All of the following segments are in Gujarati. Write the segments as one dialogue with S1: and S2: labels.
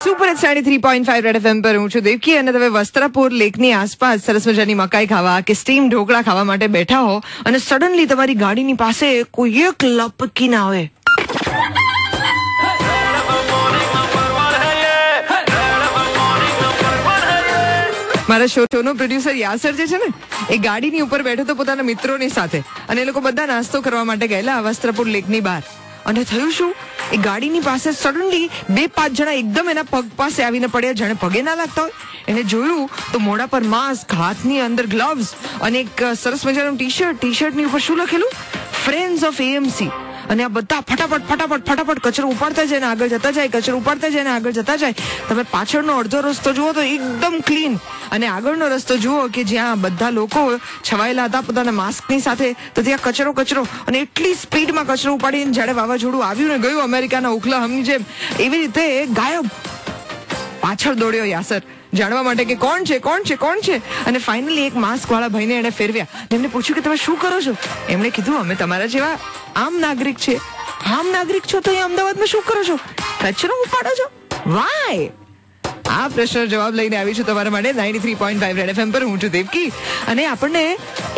S1: સુપર 93.5 રેડ એફએમ પર હું છું દેવકી અને તમે વસ્ત્રાપુર લેકની આસપાસ સરસ મજાની મકાઈ ખાવા કે સ્ટીમ ઢોકળા ખાવા માટે બેઠા હો અને સડનલી તમારી ગાડીની પાસે કોઈ એક લપકી ના આવે. મારા શોનો પ્રોડ્યુસર યાસર જે છે ને એ ગાડીની ઉપર બેઠો તો પોતાના મિત્રોની સાથે અને એ લોકો બધા નાસ્તો કરવા માટે ગયેલા વસ્ત્રાપુર લેકની બહાર. અને થયું શું, એ ગાડીની પાસે સડનલી 2-5 જણા એકદમ એના પગ પાસે આવીને પડ્યા, જાણે પગે ના લાગતા હોય. એને જોયું તો મોઢા પર માસ્ક, હાથની અંદર ગ્લવ્સ અને એક સરસ મજાનું ટી-શર્ટની ઉપર શું લખેલું, ફ્રેન્ડ્સ ઓફ એએમસી. અને આ બધા ફટાફટ કચરો ઉપાડતા જાય ને આગળ જતા જાય, કચરો ઉપાડતા જાય ને આગળ જતા જાય. તમે પાછળનો અડધો રસ્તો જુઓ તો એકદમ ક્લીન, અને આગળનો રસ્તો જુઓ કે જ્યાં બધા લોકો છવાયેલા હતા પોતાના માસ્કની સાથે, તો ત્યાં કચરો અને એટલી સ્પીડમાં કચરો ઉપાડીને જાણે વાવાઝોડું આવ્યું ને ગયું અમેરિકાના ઓકલાહામની જેમ, એવી રીતે ગાયબ. પાછળ દોડ્યો યાસર જાણવા માટે કે કોણ છે. અને ફાઇનલી એક માસ્ક વાળા ભાઈને એને ફેરવ્યા. એમને પૂછ્યું કે તમે શું કરો છો? એમણે કીધું અમે તમારા જેવા આમ નાગરિક છે. આમ નાગરિક છો તો અહીં અમદાવાદમાં શું કરો છો? કચરો ઉપાડો છો? વાય? આ પ્રશ્નનો જવાબ લઈને આવી છું તમારા માટે 93.5 રેડ એફએમ પર. હું છું દેવકી અને આપણને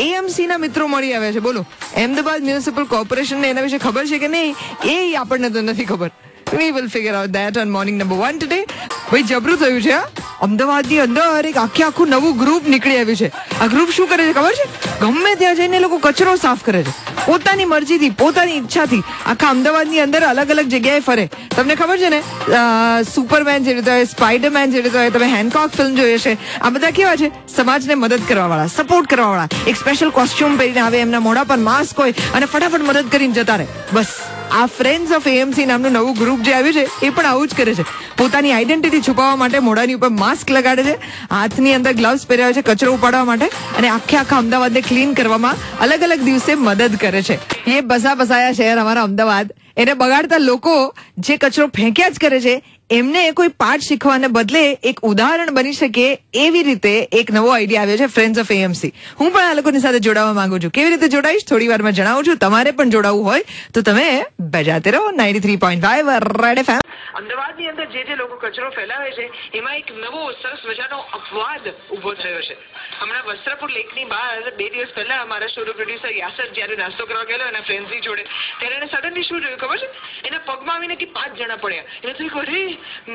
S1: એએમસી ના મિત્રો મળી આવ્યા છે. બોલો, અમદાવાદ મ્યુનિસિપલ કોર્પોરેશન ને એના વિશે ખબર છે કે નહીં એ આપણને તો નથી ખબર. We will figure out that on morning number 1 today. ભાઈ જબરું થયું છે. અમદાવાદની અંદર એક આખું નવું ગ્રુપ નીકળી આવ્યું છે. આ ગ્રુપ શું કરે છે ખબર છે? ગમે ત્યાં જઈને લોકો કચરો સાફ કરે છે. પોતાની મરજીથી, પોતાની ઈચ્છાથી આખા અમદાવાદની અંદર અલગ અલગ જગ્યાએ ફરે. તમને ખબર છે ને, સુપરમેન જે રીતે હોય, સ્પાઈડરમેન જે રીતે હોય, તમે હેનકોક ફિલ્મ જોઈ હશે. આ બધા કેવા છે? સમાજને મદદ કરવા વાળા, સપોર્ટ કરવા વાળા. એક સ્પેશિયલ કોસ્ટ્યુમ પહેરીને આવે, એમના મોઢા પર માસ્ક હોય અને ફટાફટ મદદ કરીને જતા રહે. બસ આ ફ્રેન્ડ્સ ઓફ એએમસી નામનું નવું ગ્રુપ જે આવ્યું છે એ પણ આવું જ કરે છે. પોતાની આઈડેન્ટિટી છુપાવવા માટે મોઢાની ઉપર માસ્ક લગાડે છે, હાથની અંદર ગ્લવ્સ પહેર્યા છે કચરો ઉપાડવા માટે, અને આખા અમદાવાદને ક્લીન કરવામાં અલગ અલગ દિવસે મદદ કરે છે. એ બસાયા શહેર અમારા અમદાવાદ, એને બગાડતા લોકો જે કચરો ફેંક્યા જ કરે છે એમને કોઈ પાઠ શીખવાને બદલે એક ઉદાહરણ બની શકે એવી રીતે એક નવો આઈડિયા આવ્યો છે, ફ્રેન્ડ્સ ઓફ એએમસી. હું પણ આ લોકોની સાથે જોડાવા માંગુ છું. કેવી રીતે જોડાઈશ થોડી વારમાં જણાવું છું. તમારે પણ જોડાવવું હોય તો તમે બજાતે રહો 93.5 રેડ એફએમ. અમદાવાદની અંદર જે લોકો કચરો ફેલાવે છે એમાં એક નવો સરસ મજાનો અપવાદ ઉભો થયો છે. હમણાં વસ્ત્રાપુર લેકની બહાર 2 દિવસ પહેલા અમારા શોનો પ્રોડ્યુસર યાસર જયારે નાસ્તો કરવા ગયેલો એના ફ્રેન્ડ્સની જોડે, ત્યારે એને સડનલી શું જોયું ખબર છે? એના પગમાં આવીને કે 5 જણા પડ્યા. એને થયું અરે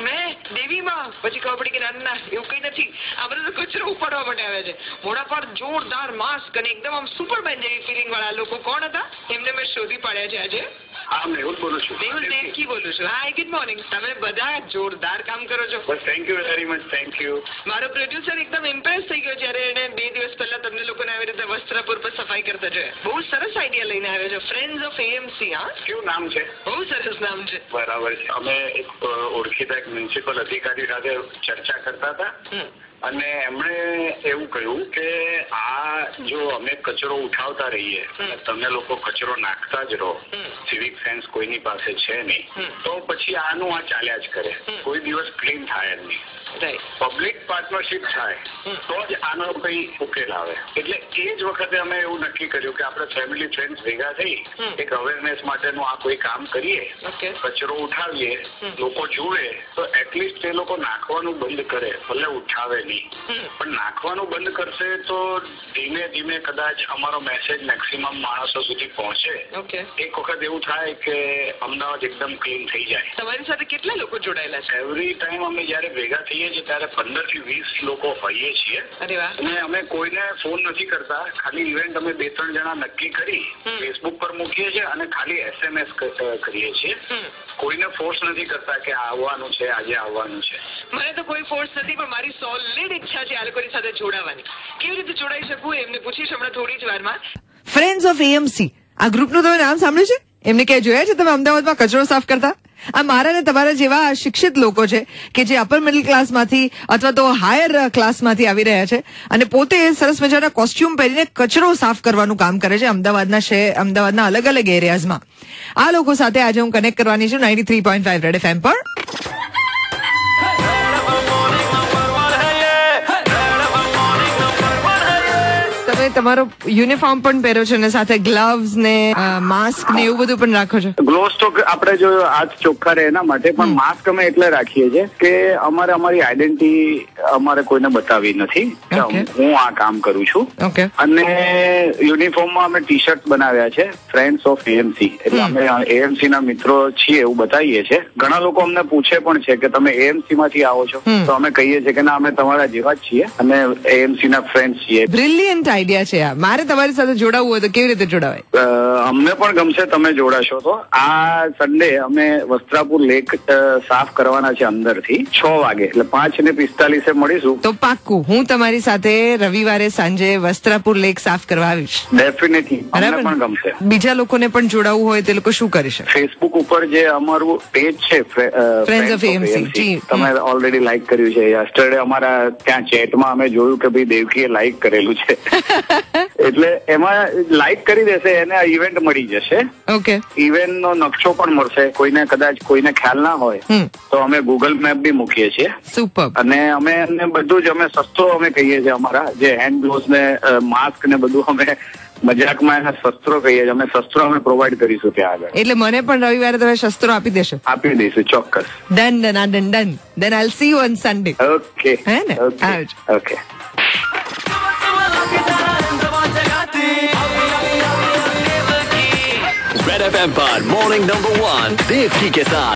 S1: મેં દેવીમાં. પછી ખબર પડી કે ના એવું કઈ નથી, આ બધા કચરો ઉપાડવા માટે આવ્યા છે. મોઢા પર જોરદાર માસ્ક અને એકદમ આમ સુપરમેન જેવી ફિલિંગ વાળા લોકો કોણ હતા એમને મેં શોધી પાડ્યા છે આજે.
S2: હા, મેહુલ બોલું છું.
S1: મેહુલ દેવકી બોલું છું. Hi, good morning. તમે બધા જોરદાર કામ કરો છો.
S2: બસ thank you very much, thank you.
S1: મારો પ્રોડ્યુસર એકદમ ઇમ્પ્રેસ થઈ ગયો જ્યારે એને 2 દિવસ પહેલા તમને લોકોને આવી રીતે વસ્ત્રાપુર પર સફાઈ કરતા જોયા. બહુ સરસ આઈડિયા લઈને આવ્યો છે, ફ્રેન્ડ્સ ઓફ એએમસી. હા,
S2: કેવું નામ છે?
S1: બહુ સરસ નામ છે.
S2: બરાબર છે. અમે એક ઓળખીતા એક મ્યુનિસિપલ અધિકારી સાથે ચર્ચા કરતા હતા અને એમણે એવું કહ્યું કે આ જો અમે કચરો ઉઠાવતા રહીએ અને તમે લોકો કચરો નાખતા જ રહો, સિવિક સેન્સ કોઈની પાસે છે નહીં, તો પછી આનું આ ચાલ્યા જ કરે, કોઈ દિવસ ક્લીન થાય જ નહીં. પબ્લિક પાર્ટનરશિપ થાય તો જ આનો કઈ ઉકેલ આવે. એટલે એ જ વખતે અમે એવું નક્કી કર્યું કે આપણે ફેમિલી ફ્રેન્ડ્સ ભેગા થઈ એક અવેરનેસ માટેનું આ કોઈ કામ કરીએ, કચરો ઉઠાવીએ, લોકો જુએ તો એટલીસ્ટ એ લોકો નાખવાનું બંધ કરે, ભલે ઉઠાવે નહીં, પણ નાખવાનું બંધ કરશે તો ધીમે ધીમે કદાચ અમારો મેસેજ મેક્સિમમ માણસો સુધી પહોંચે. એક વખત એવું થાય કે અમદાવાદ એકદમ ક્લીન થઈ જાય.
S1: તમારી સાથે કેટલા લોકો જોડાયેલા છે?
S2: એવરી ટાઈમ અમે જયારે ભેગા થઈએ ત્યારે 15 થી 20 લોકો હોઈએ છીએ. અને અમે કોઈને ફોન નથી કરતા, ખાલી ઇવેન્ટ અમે 2-3 જણા નક્કી કરી ફેસબુક પર મૂકીએ છીએ અને ખાલી SMS કરીએ છીએ. કોઈને ફોર્સ નથી કરતા કે આવવાનું છે, આજે આવવાનું છે.
S1: મને તો કોઈ ફોર્સ નથી, પણ મારી સોલિડ ઈચ્છા છે આ લોકોની સાથે જોડાવાની. કેવી રીતે જોડાઈ શકું એમને પૂછીશ હમણાં થોડી જ વારમાં. ફ્રેન્ડ્સ ઓફ એએમસી, આ ગ્રુપનું તમે નામ સાંભળ્યું છે? એમને ક્યાં જોયા છે તમે અમદાવાદમાં કચરો સાફ કરતા? આ મારા ને તમારા જેવા શિક્ષિત લોકો છે કે જે અપર મિડલ ક્લાસમાંથી અથવા તો હાયર ક્લાસમાંથી આવી રહ્યા છે અને પોતે સરસ મજાના કોસ્ટ્યુમ પહેરીને કચરો સાફ કરવાનું કામ કરે છે અમદાવાદના અલગ અલગ એરિયાઝમાં. આ લોકો સાથે આજે હું કનેક્ટ કરવાની છું 93.5 રેડ એફએમ પર. તમે તમે તમારો યુનિફોર્મ પણ પહેરો છો ને સાથે ગ્લવ્સ ને માસ્ક ને એવું બધું પણ રાખો છો?
S2: ગ્લોવ્સ તો આપણે જો હાથ ચોખ્ખા રહે એના માટે, પણ માસ્ક અમે એટલે રાખીએ છીએ કે અમારે અમારી આઈડેન્ટિટી અમારે કોઈને બતાવી નથી કે હું આ કામ કરું છું. અને યુનિફોર્મમાં અમે ટી શર્ટ બનાવ્યા છે ફ્રેન્ડ્સ ઓફ એએમસી, એટલે અમે એએમસી ના મિત્રો છીએ એવું બતાવીએ છીએ. ઘણા લોકો અમને પૂછે પણ છે કે તમે એએમસી માંથી આવો છો, તો અમે કહીએ છીએ કે ના, અમે તમારા જેવા જ છીએ અને એએમસી ના ફ્રેન્ડ છીએ.
S1: બ્રિલિયન્ટ આઈડિયા છે. મારે તમારી સાથે જોડાવવું હોય તો કેવી રીતે જોડાવાય?
S2: અમને પણ ગમશે તમે જોડાશો તો. આ સન્ડે અમે વસ્ત્રાપુર લેક સાફ કરવાના છે અંદરથી 6 વાગે, એટલે 5:45 મળીશું.
S1: તો પાક્કું હું તમારી સાથે રવિવારે સાંજે વસ્ત્રાપુર લેક સાફ કરવા આવીશ.
S2: ડેફિનેટલી, અમને પણ ગમશે.
S1: બીજા લોકોને પણ જોડાવવું હોય તે લોકો શું કરી શકે?
S2: ફેસબુક ઉપર જે અમારું પેજ છે
S1: ફ્રેન્ડ્સ ઓફ એએમસી,
S2: તમે ઓલરેડી લાઈક કર્યું છે. યસ્ટરડે અમારા ત્યાં ચેટમાં અમે જોયું કે ભાઈ દેવકીએ લાઈક કરેલું છે. એટલે એમાં લાઈક કરી દેશે એને ઇવેન્ટ મળી જશે.
S1: ઓકે.
S2: ઇવેન્ટ નો નકશો પણ મળશે. કદાચ કોઈને ખ્યાલ ના હોય તો અમે ગૂગલ મેપ બી મૂકીએ છીએ.
S1: સુપર.
S2: અને અમે બધું જ અમે સસ્તો અમે કહીએ છીએ. અમારા જે હેન્ડ ગ્લોવ્સ ને માસ્ક ને બધું અમે મજાકમાં એના શસ્ત્રો કહીએ છીએ. અમે શસ્ત્રો અમે પ્રોવાઈડ કરીશું ત્યાં આગળ.
S1: એટલે મને પણ રવિવારે તમે શસ્ત્રો આપી દેશો?
S2: આપી દઈશું, ચોક્કસ.
S1: Done. Then I'll see you on Sunday.
S2: Okay.
S1: હે ને?
S2: Okay.
S3: Red FM पर मॉर्निंग नंबर 1 देवकी के साथ